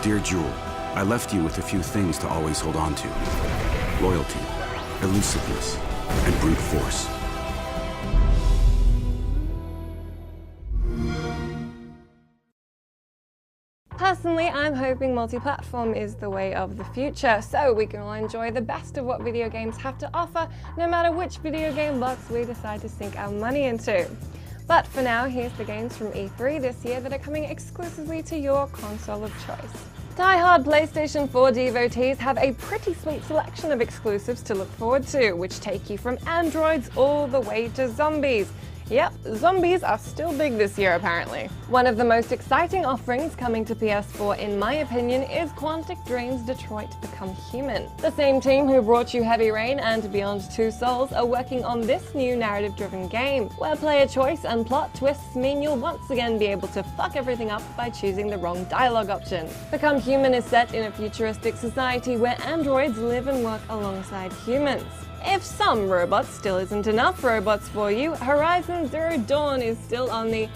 Dear Jewel, I left you with a few things to always hold on to. Loyalty, elusiveness, and brute force. Personally, I'm hoping multi-platform is the way of the future, so we can all enjoy the best of what video games have to offer, no matter which video game box we decide to sink our money into. But for now, here's the games from E3 this year that are coming exclusively to your console of choice. Die-hard PlayStation 4 devotees have a pretty sweet selection of exclusives to look forward to, which take you from androids all the way to zombies. Yep, zombies are still big this year apparently. One of the most exciting offerings coming to PS4 in my opinion is Quantic Dream's Detroit Become Human. The same team who brought you Heavy Rain and Beyond Two Souls are working on this new narrative-driven game, where player choice and plot twists mean you'll once again be able to fuck everything up by choosing the wrong dialogue option. Become Human is set in a futuristic society where androids live and work alongside humans. If some robots still isn't enough robots for you, Horizon Zero Dawn is still on the,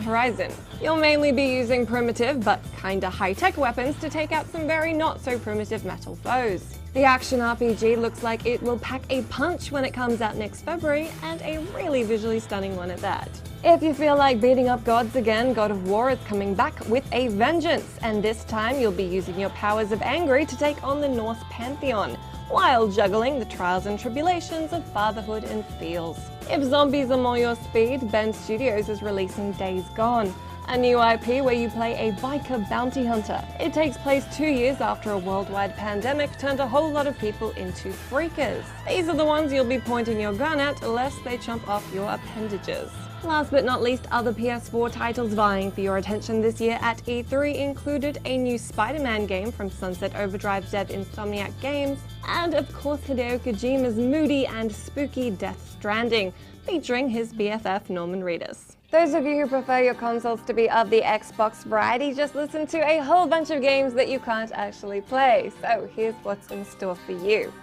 horizon. You'll mainly be using primitive but kinda high-tech weapons to take out some very not-so-primitive metal foes. The action RPG looks like it will pack a punch when it comes out next February, and a really visually stunning one at that. If you feel like beating up gods again, God of War is coming back with a vengeance, and this time you'll be using your powers of Angry to take on the Norse pantheon, while juggling the trials and tribulations of fatherhood and feels. If zombies are more your speed, Bend Studios is releasing Days Gone, a new IP where you play a biker bounty hunter. It takes place 2 years after a worldwide pandemic turned a whole lot of people into freakers. These are the ones you'll be pointing your gun at lest they chomp off your appendages. Last but not least, other PS4 titles vying for your attention this year at E3 included a new Spider-Man game from Sunset Overdrive dev Insomniac Games, and of course Hideo Kojima's moody and spooky Death Stranding, featuring his BFF Norman Reedus. Those of you who prefer your consoles to be of the Xbox variety just listen to a whole bunch of games that you can't actually play, so here's what's in store for you.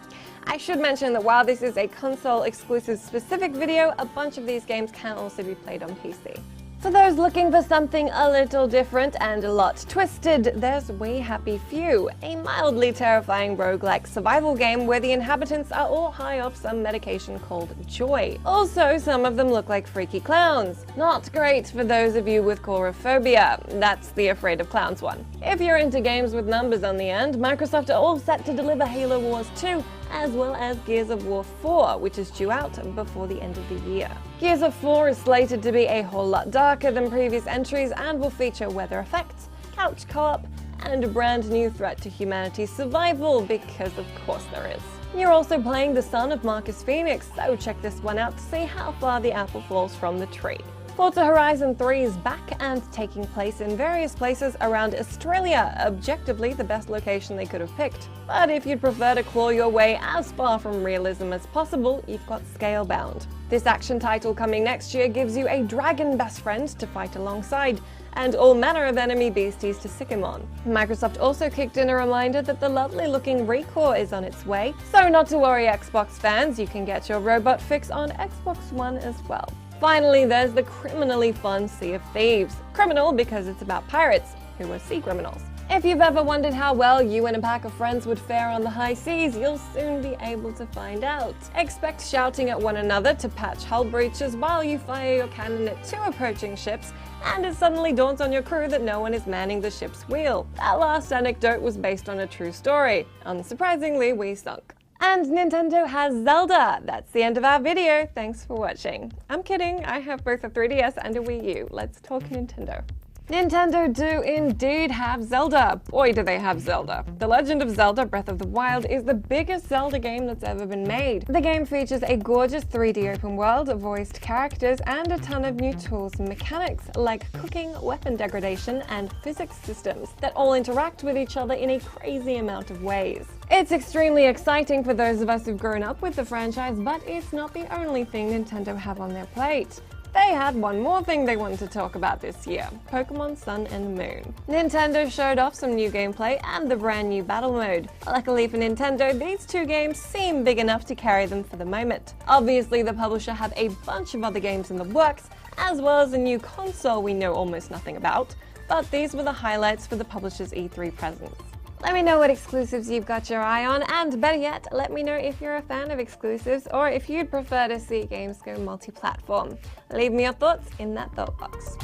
I should mention that while this is a console-exclusive specific video, a bunch of these games can also be played on PC. For those looking for something a little different and a lot twisted, there's We Happy Few, a mildly terrifying roguelike survival game where the inhabitants are all high off some medication called joy. Also, some of them look like freaky clowns. Not great for those of you with chorophobia. That's the Afraid of Clowns one. If you're into games with numbers on the end, Microsoft are all set to deliver Halo Wars 2, as well as Gears of War 4, which is due out before the end of the year. Gears of 4 is slated to be a whole lot darker than previous entries and will feature weather effects, couch co-op, and a brand new threat to humanity's survival, because of course there is. You're also playing the son of Marcus Phoenix, so check this one out to see how far the apple falls from the tree. Forza Horizon 3 is back and taking place in various places around Australia, objectively the best location they could have picked. But if you'd prefer to claw your way as far from realism as possible, you've got Scalebound. This action title coming next year gives you a dragon best friend to fight alongside, and all manner of enemy beasties to sick him on. Microsoft also kicked in a reminder that the lovely looking ReCore is on its way, so not to worry Xbox fans, you can get your robot fix on Xbox One as well. Finally, there's the criminally fun Sea of Thieves. Criminal because it's about pirates, who are sea criminals. If you've ever wondered how well you and a pack of friends would fare on the high seas, you'll soon be able to find out. Expect shouting at one another to patch hull breaches while you fire your cannon at 2 approaching ships, and it suddenly dawns on your crew that no one is manning the ship's wheel. That last anecdote was based on a true story. Unsurprisingly, we sunk. And Nintendo has Zelda! That's the end of our video, thanks for watching. I'm kidding, I have both a 3DS and a Wii U. Let's talk Nintendo. Nintendo do indeed have Zelda. Boy, do they have Zelda. The Legend of Zelda Breath of the Wild is the biggest Zelda game that's ever been made. The game features a gorgeous 3D open world, voiced characters, and a ton of new tools and mechanics, like cooking, weapon degradation, and physics systems that all interact with each other in a crazy amount of ways. It's extremely exciting for those of us who've grown up with the franchise, but it's not the only thing Nintendo have on their plate. They had one more thing they wanted to talk about this year, Pokemon Sun and Moon. Nintendo showed off some new gameplay and the brand new battle mode. Luckily for Nintendo, these 2 games seem big enough to carry them for the moment. Obviously, the publisher have a bunch of other games in the works, as well as a new console we know almost nothing about, But these were the highlights for the publisher's E3 presence. Let me know what exclusives you've got your eye on, and better yet, let me know if you're a fan of exclusives or if you'd prefer to see games go multi-platform. Leave me your thoughts in that thought box.